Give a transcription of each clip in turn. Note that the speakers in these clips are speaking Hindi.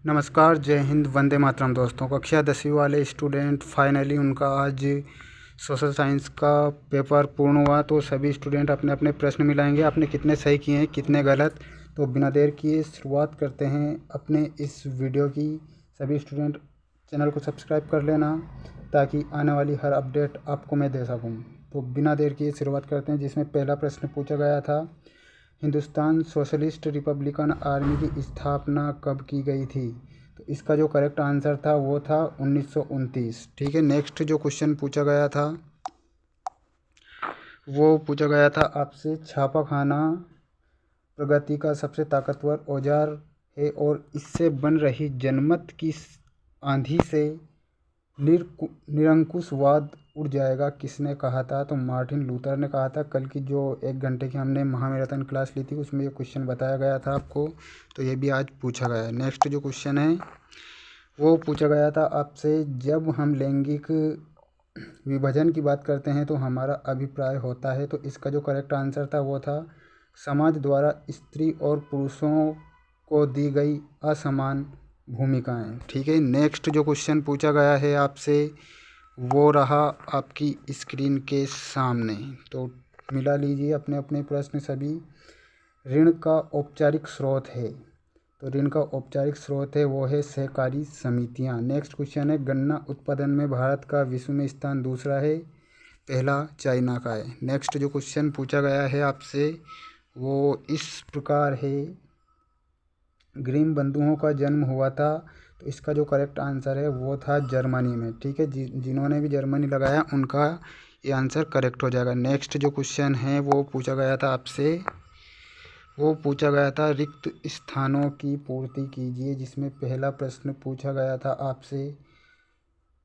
नमस्कार, जय हिंद, वंदे मातरम। दोस्तों, कक्षा 10वीं वाले स्टूडेंट फाइनली उनका आज सोशल साइंस का पेपर पूर्ण हुआ। तो सभी स्टूडेंट अपने अपने प्रश्न मिलाएंगे, आपने कितने सही किए हैं, कितने गलत। तो बिना देर किए शुरुआत करते हैं अपने इस वीडियो की। सभी स्टूडेंट चैनल को सब्सक्राइब कर लेना ताकि आने वाली हर अपडेट आपको मैं दे सकूँ। तो बिना देर किए शुरुआत करते हैं, जिसमें पहला प्रश्न पूछा गया था, हिंदुस्तान सोशलिस्ट रिपब्लिकन आर्मी की स्थापना कब की गई थी। तो इसका जो करेक्ट आंसर था वो था 1929। ठीक है, नेक्स्ट जो क्वेश्चन पूछा गया था वो पूछा गया था आपसे, छापाखाना प्रगति का सबसे ताकतवर औजार है और इससे बन रही जनमत की आंधी से निरंकुशवाद उड़ जाएगा, किसने कहा था। तो मार्टिन लूथर ने कहा था। कल की जो 1 घंटे की हमने महामैराथन क्लास ली थी उसमें ये क्वेश्चन बताया गया था आपको, तो ये भी आज पूछा गया है। नेक्स्ट जो क्वेश्चन है वो पूछा गया था आपसे, जब हम लैंगिक विभाजन की बात करते हैं तो हमारा अभिप्राय होता है। तो इसका जो करेक्ट आंसर था वो था, समाज द्वारा स्त्री और पुरुषों को दी गई असमान भूमिकाएं। ठीक है, नेक्स्ट जो क्वेश्चन पूछा गया है आपसे वो रहा आपकी स्क्रीन के सामने। तो मिला लीजिए अपने अपने प्रश्न सभी। ऋण का औपचारिक स्रोत है, तो ऋण का औपचारिक स्रोत है वो है सहकारी समितियां। नेक्स्ट क्वेश्चन है, गन्ना उत्पादन में भारत का विश्व में स्थान दूसरा है, पहला चाइना का है। नेक्स्ट जो क्वेश्चन पूछा गया है आपसे वो इस प्रकार है, ग्रीम बंधुओं का जन्म हुआ था। तो इसका जो करेक्ट आंसर है वो था जर्मनी में। ठीक है, जिन्होंने भी जर्मनी लगाया उनका ये आंसर करेक्ट हो जाएगा। नेक्स्ट जो क्वेश्चन है वो पूछा गया था आपसे, वो पूछा गया था, रिक्त स्थानों की पूर्ति कीजिए। जिसमें पहला प्रश्न पूछा गया था आपसे,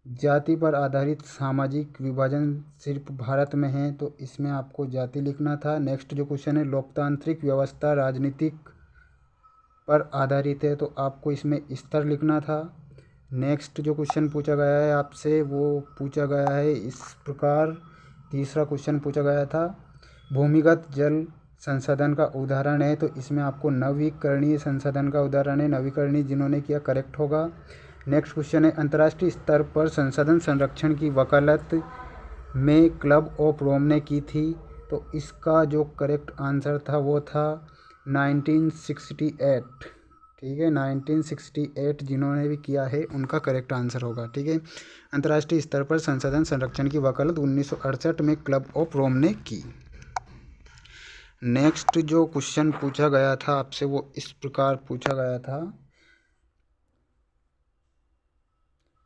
जाति पर आधारित सामाजिक विभाजन सिर्फ भारत में है। तो इसमें आपको जाति लिखना था। नेक्स्ट जो क्वेश्चन है, लोकतांत्रिक व्यवस्था राजनीतिक पर आधारित है। तो आपको इसमें स्तर लिखना था। नेक्स्ट जो क्वेश्चन पूछा गया है आपसे वो पूछा गया है इस प्रकार, तीसरा क्वेश्चन पूछा गया था, भूमिगत जल संसाधन का उदाहरण है। तो इसमें आपको नवीकरणीय संसाधन का उदाहरण है, नवीकरणीय जिन्होंने किया करेक्ट होगा। नेक्स्ट क्वेश्चन है, अंतर्राष्ट्रीय स्तर पर संसाधन संरक्षण की वकालत में क्लब ऑफ रोम ने की थी। तो इसका जो करेक्ट आंसर था वो था 1968। ठीक है, 1968 जिन्होंने भी किया है उनका करेक्ट आंसर होगा। ठीक है, अंतर्राष्ट्रीय स्तर पर संसाधन संरक्षण की वकालत 1968 में क्लब ऑफ रोम ने की। नेक्स्ट जो क्वेश्चन पूछा गया था आपसे वो इस प्रकार पूछा गया था,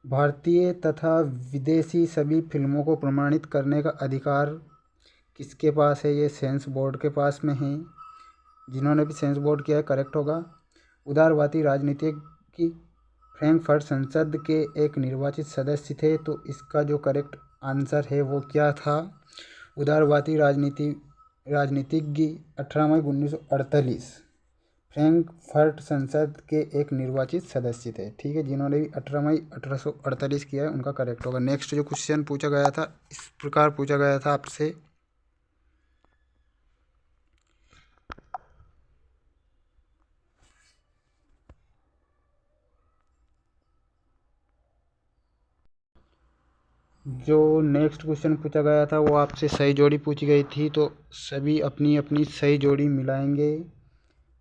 भारतीय तथा विदेशी सभी फिल्मों को प्रमाणित करने का अधिकार किसके पास है। ये सेंस बोर्ड के पास में है, जिन्होंने भी सेंस बोर्ड किया है करेक्ट होगा। उदारवादी राजनीतिक की फ्रैंकफर्ट संसद के एक निर्वाचित सदस्य थे। तो इसका जो करेक्ट आंसर है वो क्या था, उदारवादी राजनीतिज्ञ 18 मई 1948 फ्रैंकफर्ट संसद के एक निर्वाचित सदस्य थे। ठीक है, जिन्होंने भी 18 मई 1848 किया है उनका करेक्ट होगा। नेक्स्ट जो क्वेश्चन पूछा गया था इस प्रकार पूछा गया था आपसे, जो नेक्स्ट क्वेश्चन पूछा गया था वो आपसे सही जोड़ी पूछी गई थी। तो सभी अपनी अपनी सही जोड़ी मिलाएंगे।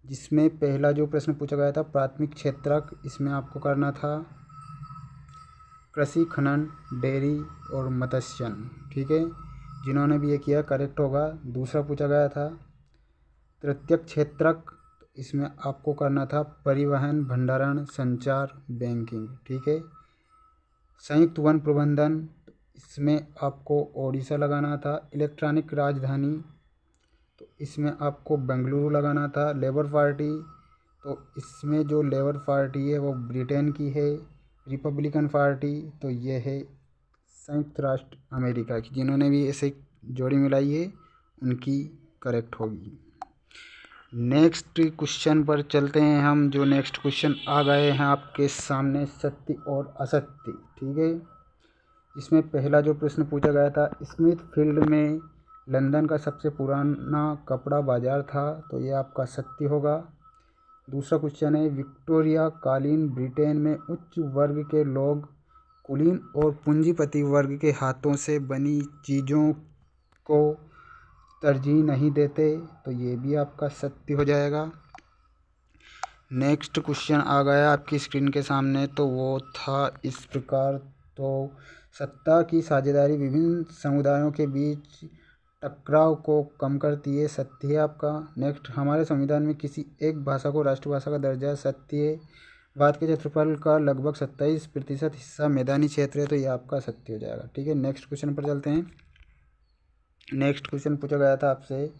जिसमें पहला जो प्रश्न पूछा गया था, प्राथमिक क्षेत्रक, इसमें आपको करना था कृषि, खनन, डेयरी और मत्स्यन। ठीक है, जिन्होंने भी ये किया करेक्ट होगा। दूसरा पूछा गया था तृतीयक क्षेत्रक, इसमें आपको करना था परिवहन, भंडारण, संचार, बैंकिंग। ठीक है, संयुक्त वन प्रबंधन, इसमें आपको ओडिशा लगाना था। इलेक्ट्रॉनिक राजधानी, तो इसमें आपको बेंगलुरु लगाना था। लेबर पार्टी, तो इसमें जो लेबर पार्टी है वो ब्रिटेन की है। रिपब्लिकन पार्टी, तो ये है संयुक्त राष्ट्र अमेरिका की। जिन्होंने भी ऐसे जोड़ी मिलाई है उनकी करेक्ट होगी। नेक्स्ट क्वेश्चन पर चलते हैं हम। जो नेक्स्ट क्वेश्चन आ गए हैं आपके सामने, सत्य और असत्य। ठीक है, इसमें पहला जो प्रश्न पूछा गया था, स्मिथ फील्ड में लंदन का सबसे पुराना कपड़ा बाजार था। तो ये आपका सत्य होगा। दूसरा क्वेश्चन है, विक्टोरिया कालीन ब्रिटेन में उच्च वर्ग के लोग कुलीन और पूंजीपति वर्ग के हाथों से बनी चीज़ों को तरजीह नहीं देते। तो ये भी आपका सत्य हो जाएगा। नेक्स्ट क्वेश्चन आ गया आपकी स्क्रीन के सामने, तो वो था इस प्रकार। तो सत्ता की साझेदारी विभिन्न समुदायों के बीच टकराव को कम करती है, सत्य है आपका। नेक्स्ट, हमारे संविधान में किसी एक भाषा को राष्ट्रभाषा का दर्जा, सत्य है। भारत के क्षेत्रफल का लगभग 27% हिस्सा मैदानी क्षेत्र है, तो ये आपका सत्य हो जाएगा। ठीक है, नेक्स्ट क्वेश्चन पर चलते हैं। नेक्स्ट क्वेश्चन पूछा गया था आपसे,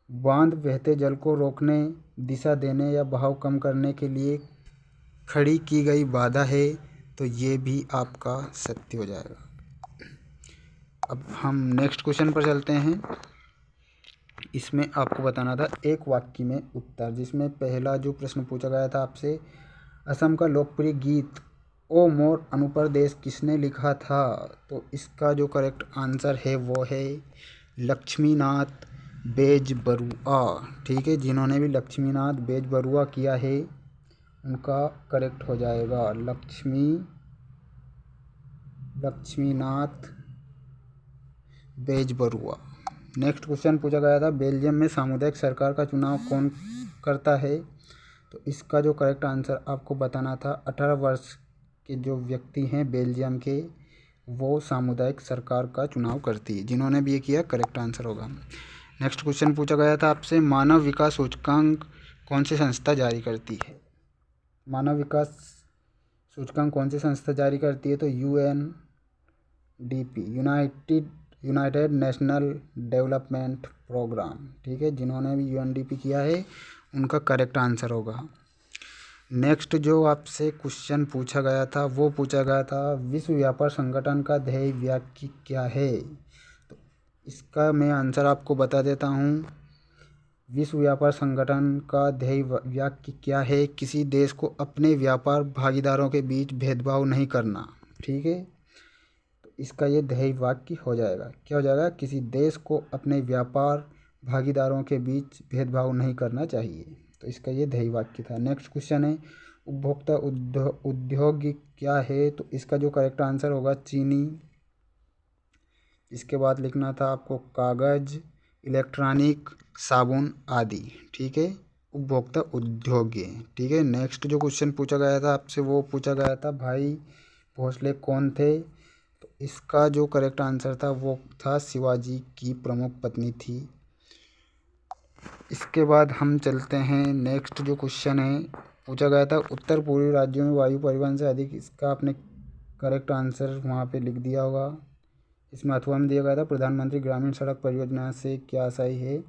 बांध बहते जल को रोकने, दिशा देने या बहाव कम करने के लिए खड़ी की गई बाधा है, तो ये भी आपका सत्य हो जाएगा। अब हम नेक्स्ट क्वेश्चन पर चलते हैं। इसमें आपको बताना था एक वाक्य में उत्तर, जिसमें पहला जो प्रश्न पूछा गया था आपसे, असम का लोकप्रिय गीत ओ मोर अनुप्रदेश किसने लिखा था? तो इसका जो करेक्ट आंसर है वो है लक्ष्मीनाथ बेजबरुआ। ठीक है, जिन्होंने भी लक्ष्मीनाथ बेजबरुआ किया है उनका करेक्ट हो जाएगा लक्ष्मीनाथ बेजबरुआ। नेक्स्ट क्वेश्चन पूछा गया था, बेल्जियम में सामुदायिक सरकार का चुनाव कौन करता है? तो इसका जो करेक्ट आंसर आपको बताना था, 18 वर्ष के जो व्यक्ति हैं बेल्जियम के, वो सामुदायिक सरकार का चुनाव करती है। जिन्होंने भी ये किया, करेक्ट आंसर होगा। नेक्स्ट क्वेश्चन पूछा गया था आपसे, मानव विकास सूचकांक कौन सी संस्था जारी करती है? मानव विकास सूचकांक कौन सी संस्था जारी करती है? तो UNDP, united national development programme. ठीक है, जिन्होंने भी UNDP किया है उनका करेक्ट आंसर होगा। नेक्स्ट जो आपसे क्वेश्चन पूछा गया था वो पूछा गया था, विश्व व्यापार संगठन का ध्येय वाक्य क्या है? तो इसका मैं आंसर आपको बता देता हूँ। विश्व व्यापार संगठन का ध्येय वाक्य क्या है? किसी देश को अपने व्यापार भागीदारों के बीच भेदभाव नहीं करना। ठीक है, तो इसका ये ध्येय वाक्य हो जाएगा। क्या हो जाएगा? किसी देश को अपने व्यापार भागीदारों के बीच भेदभाव नहीं करना चाहिए। तो इसका ये ध्येय वाक्य था। नेक्स्ट क्वेश्चन है, उपभोक्ता उद्योग क्या है? तो इसका जो करेक्ट आंसर होगा चीनी। इसके बाद लिखना था आपको कागज़, इलेक्ट्रॉनिक, साबुन आदि। ठीक है, उपभोक्ता उद्योग। ठीक है, नेक्स्ट जो क्वेश्चन पूछा गया था आपसे वो पूछा गया था, भाई भोसले कौन थे? तो इसका जो करेक्ट आंसर था वो था शिवाजी की प्रमुख पत्नी थी। इसके बाद हम चलते हैं, नेक्स्ट जो क्वेश्चन है पूछा गया था, उत्तर पूर्वी राज्यों में वायु परिवहन से अधिक, इसका आपने करेक्ट आंसर वहाँ पे लिख दिया होगा। इसमें अथवा में दिया गया था, प्रधानमंत्री ग्रामीण सड़क परियोजना से क्या सही है।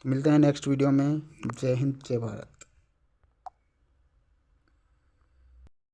मिलते हैं नेक्स्ट वीडियो में। जय हिंद, जय भारत।